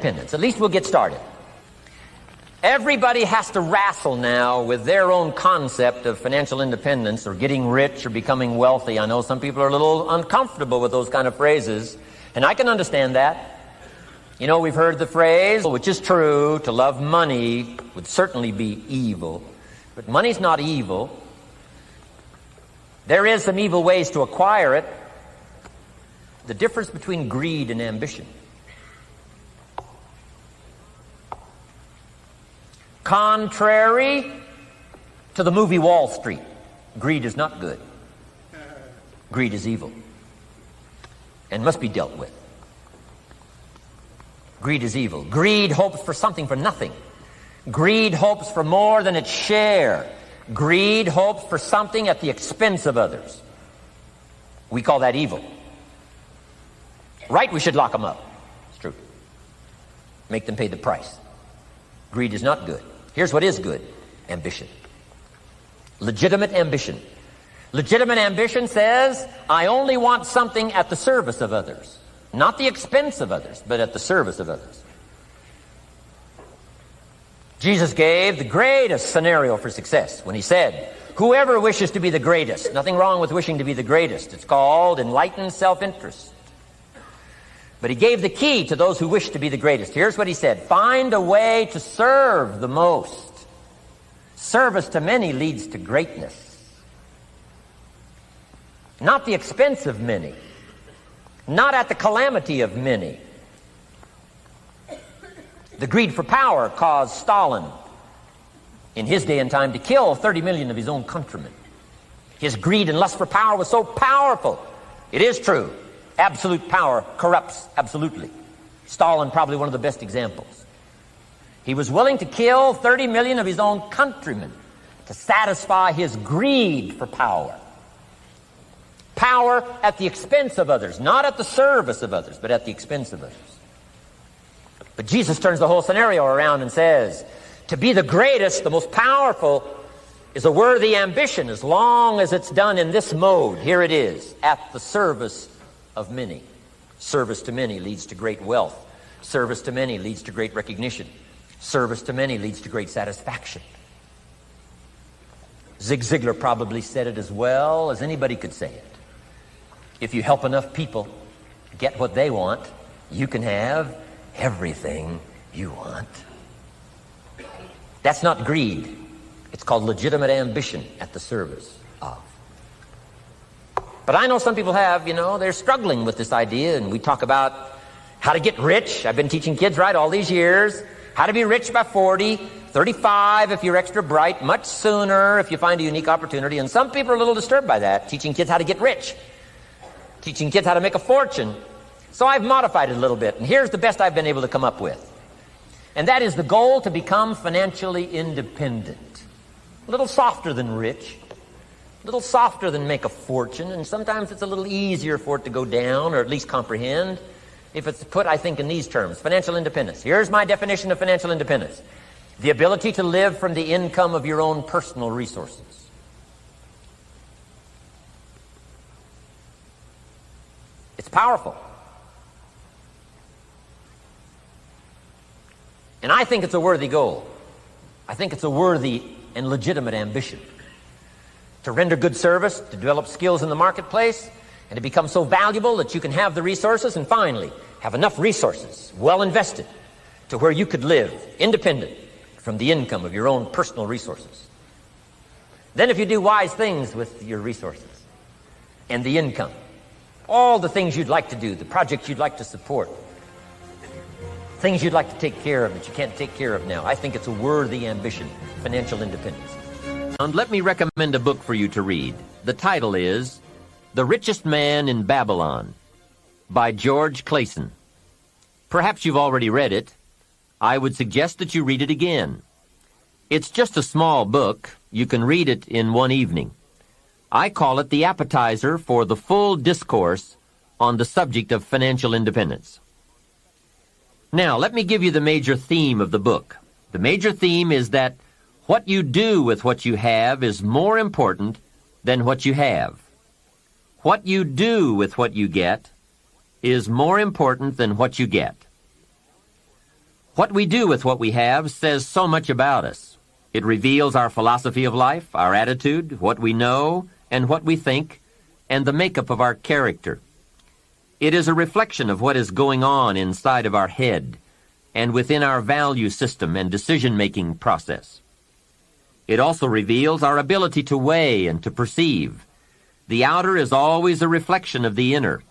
independence. At least we'll get started. Everybody has to wrestle now with their own concept of financial independence or getting rich or becoming wealthy. I know some people are a little uncomfortable with those kind of phrases, and I can understand that. You know, we've heard the phrase, which is true, to love money would certainly be evil. But money's not evil. There is some evil ways to acquire it. The difference between greed and ambition. Contrary to the movie Wall Street, greed is not good. Greed is evil and must be dealt with. Greed is evil. Greed hopes for something for nothing. Greed hopes for more than its share. Greed hopes for something at the expense of others. We call that evil. Right, we should lock them up. It's true. Make them pay the price. Greed is not good. Here's what is good. Ambition. Legitimate ambition. Legitimate ambition says, I only want something at the service of others. Not the expense of others, but at the service of others. Jesus gave the greatest scenario for success when he said, whoever wishes to be the greatest, nothing wrong with wishing to be the greatest. It's called enlightened self-interest. But he gave the key to those who wish to be the greatest. Here's what he said. Find a way to serve the most. Service to many leads to greatness. Not the expense of many. Not at the calamity of many. The greed for power caused Stalin, in his day and time, to kill 30 million of his own countrymen. His greed and lust for power was so powerful. It is true. Absolute power corrupts absolutely. Stalin, probably one of the best examples. He was willing to kill 30 million of his own countrymen to satisfy his greed for power. Power at the expense of others, not at the service of others, but at the expense of others. But Jesus turns the whole scenario around and says, to be the greatest, the most powerful, is a worthy ambition as long as it's done in this mode. Here it is, at the service of many. Service to many leads to great wealth. Service to many leads to great recognition. Service to many leads to great satisfaction. Zig Ziglar probably said it as well as anybody could say it. If you help enough people get what they want, you can have everything you want. That's not greed. It's called legitimate ambition at the service of. But I know some people have, they're struggling with this idea, and we talk about how to get rich. I've been teaching kids, all these years. How to be rich by 40, 35 if you're extra bright, much sooner if you find a unique opportunity. And some people are a little disturbed by that, teaching kids how to get rich, teaching kids how to make a fortune. So I've modified it a little bit, and here's the best I've been able to come up with. And that is the goal to become financially independent. A little softer than rich. A little softer than make a fortune, and sometimes it's a little easier for it to go down, or at least comprehend, if it's put, I think, in these terms. Financial independence. Here's my definition of financial independence. The ability to live from the income of your own personal resources. It's powerful. And I think it's a worthy goal. I think it's a worthy and legitimate ambition. To render good service, to develop skills in the marketplace, and to become so valuable that you can have the resources, and finally, have enough resources, well invested, to where you could live independent from the income of your own personal resources. Then if you do wise things with your resources and the income, all the things you'd like to do, the projects you'd like to support, things you'd like to take care of that you can't take care of now, I think it's a worthy ambition, financial independence. And let me recommend a book for you to read. The title is The Richest Man in Babylon by George Clason. Perhaps you've already read it. I would suggest that you read it again. It's just a small book. You can read it in one evening. I call it the appetizer for the full discourse on the subject of financial independence. Now, let me give you the major theme of the book. The major theme is that what you do with what you have is more important than what you have. What you do with what you get is more important than what you get. What we do with what we have says so much about us. It reveals our philosophy of life, our attitude, what we know, and what we think, and the makeup of our character. It is a reflection of what is going on inside of our head and within our value system and decision-making process. It also reveals our ability to weigh and to perceive. The outer is always a reflection of the inner.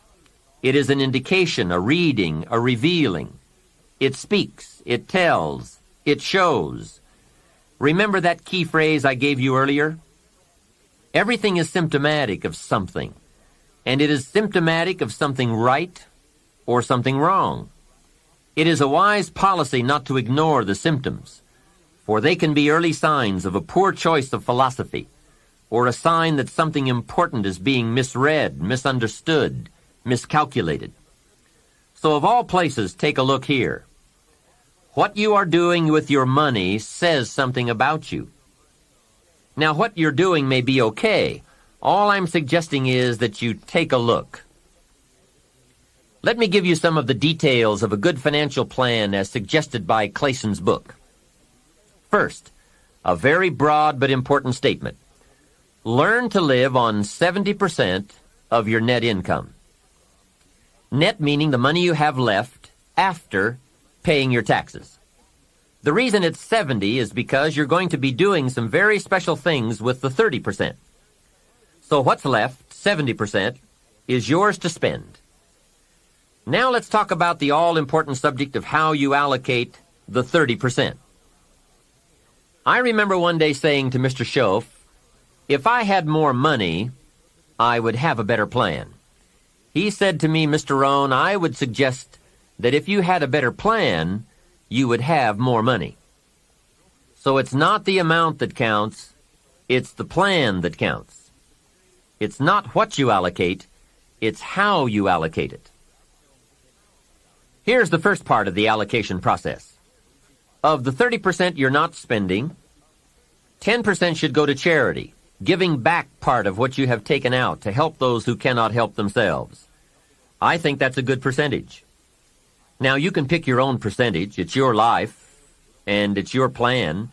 It is an indication, a reading, a revealing. It speaks, it tells, it shows. Remember that key phrase I gave you earlier? Everything is symptomatic of something, and it is symptomatic of something right or something wrong. It is a wise policy not to ignore the symptoms, for they can be early signs of a poor choice of philosophy, or a sign that something important is being misread, misunderstood, miscalculated. So of all places, take a look here. What you are doing with your money says something about you. Now, what you're doing may be okay. All I'm suggesting is that you take a look. Let me give you some of the details of a good financial plan as suggested by Clayson's book. First, a very broad but important statement. Learn to live on 70% of your net income. Net meaning the money you have left after paying your taxes. The reason it's 70 is because you're going to be doing some very special things with the 30%. So what's left, 70%, is yours to spend. Now let's talk about the all-important subject of how you allocate the 30%. I remember one day saying to Mr. Schoaf, if I had more money, I would have a better plan. He said to me, Mr. Rohn, I would suggest that if you had a better plan, you would have more money. So it's not the amount that counts, it's the plan that counts. It's not what you allocate, it's how you allocate it. Here's the first part of the allocation process. Of the 30% you're not spending, 10% should go to charity, giving back part of what you have taken out to help those who cannot help themselves. I think that's a good percentage. Now, you can pick your own percentage. It's your life, and it's your plan.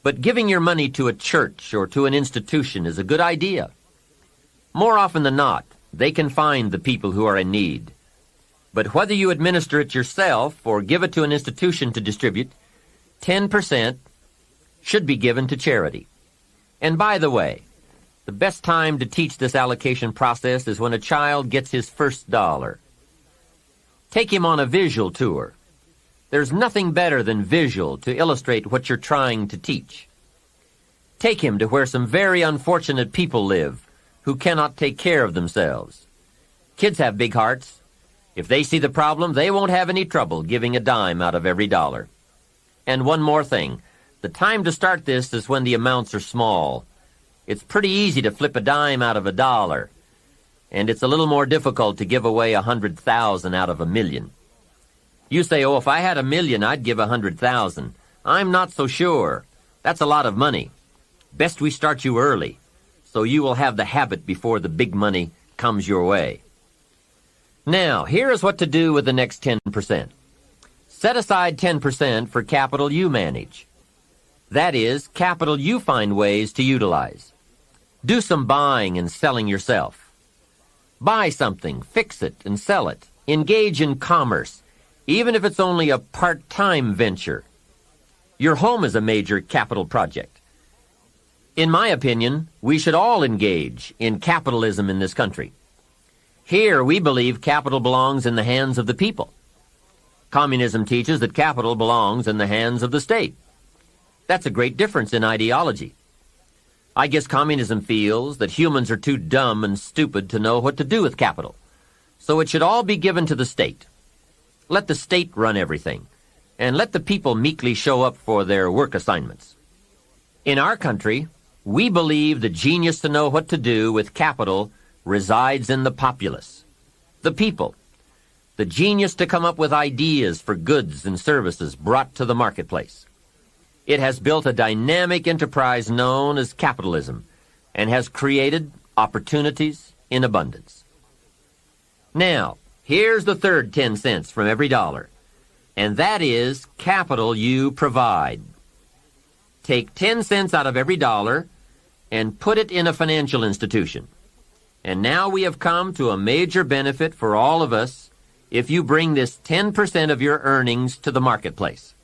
But giving your money to a church or to an institution is a good idea. More often than not, they can find the people who are in need. But whether you administer it yourself or give it to an institution to distribute, 10% should be given to charity. And by the way, the best time to teach this allocation process is when a child gets his first dollar. Take him on a visual tour. There's nothing better than visual to illustrate what you're trying to teach. Take him to where some very unfortunate people live who cannot take care of themselves. Kids have big hearts. If they see the problem, they won't have any trouble giving a dime out of every dollar. And one more thing. The time to start this is when the amounts are small. It's pretty easy to flip a dime out of a dollar, and it's a little more difficult to give away 100,000 out of a million. You say, oh, if I had $1 million, I'd give 100,000. I'm not so sure. That's a lot of money. Best we start you early, so you will have the habit before the big money comes your way. Now, here is what to do with the next 10%. Set aside 10% for capital you manage. That is, capital you find ways to utilize. Do some buying and selling yourself. Buy something, fix it, and sell it. Engage in commerce, even if it's only a part-time venture. Your home is a major capital project. In my opinion, we should all engage in capitalism in this country. Here, we believe capital belongs in the hands of the people. Communism teaches that capital belongs in the hands of the state. That's a great difference in ideology. I guess communism feels that humans are too dumb and stupid to know what to do with capital, so it should all be given to the state. Let the state run everything, and let the people meekly show up for their work assignments. In our country, we believe the genius to know what to do with capital resides in the populace, the people, the genius to come up with ideas for goods and services brought to the marketplace. It has built a dynamic enterprise known as capitalism and has created opportunities in abundance. Now, here's the third 10 cents from every dollar. and that is capital you provide. Take 10 cents out of every dollar and put it in a financial institution. And now we have come to a major benefit for all of us if you bring this 10% of your earnings to the marketplace.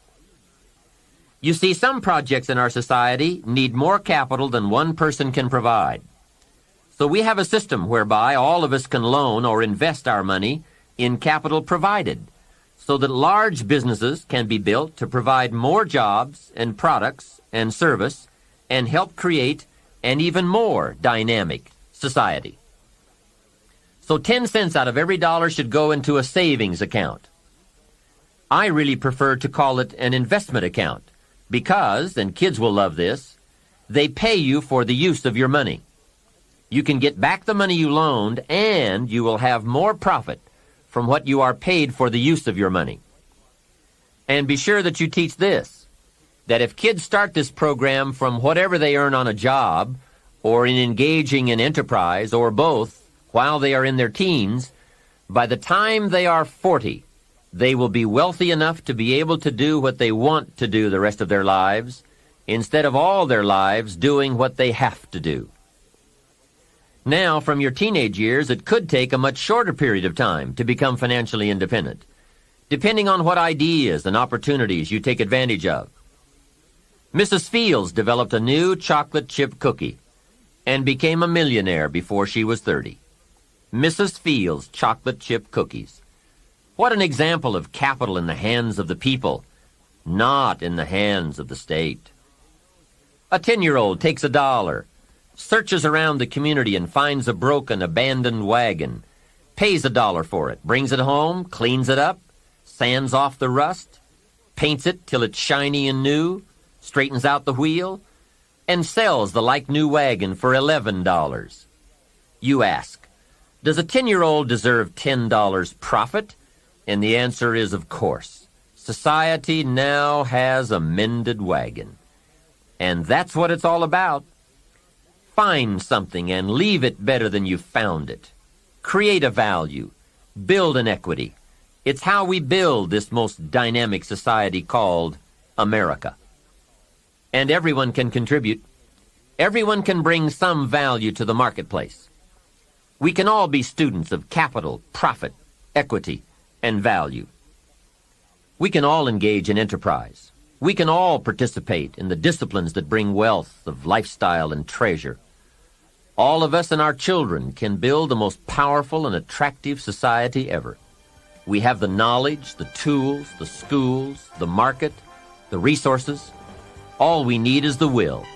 You see, some projects in our society need more capital than one person can provide. So we have a system whereby all of us can loan or invest our money in capital provided, so that large businesses can be built to provide more jobs and products and service and help create an even more dynamic society. So 10 cents out of every dollar should go into a savings account. I really prefer to call it an investment account because, and kids will love this, they pay you for the use of your money. You can get back the money you loaned, and you will have more profit from what you are paid for the use of your money. And be sure that you teach this, that if kids start this program from whatever they earn on a job or in engaging in enterprise or both while they are in their teens, by the time they are 40, they will be wealthy enough to be able to do what they want to do the rest of their lives, instead of all their lives doing what they have to do. Now, from your teenage years, it could take a much shorter period of time to become financially independent, depending on what ideas and opportunities you take advantage of. Mrs. Fields developed a new chocolate chip cookie and became a millionaire before she was 30. Mrs. Fields chocolate chip cookies. What an example of capital in the hands of the people, not in the hands of the state. A 10-year-old takes $1, searches around the community and finds a broken, abandoned wagon, pays $1 for it, brings it home, cleans it up, sands off the rust, paints it till it's shiny and new, straightens out the wheel, and sells the like-new wagon for $11. You ask, does a 10-year-old deserve $10 profit? And the answer is, of course. Society now has a mended wagon. And that's what it's all about. Find something and leave it better than you found it. Create a value. Build an equity. It's how we build this most dynamic society called America. And everyone can contribute. Everyone can bring some value to the marketplace. We can all be students of capital, profit, equity, and value. We can all engage in enterprise. We can all participate in the disciplines that bring wealth of lifestyle and treasure. All of us and our children can build the most powerful and attractive society ever. We have the knowledge, the tools, the schools, the market, the resources. All we need is the will.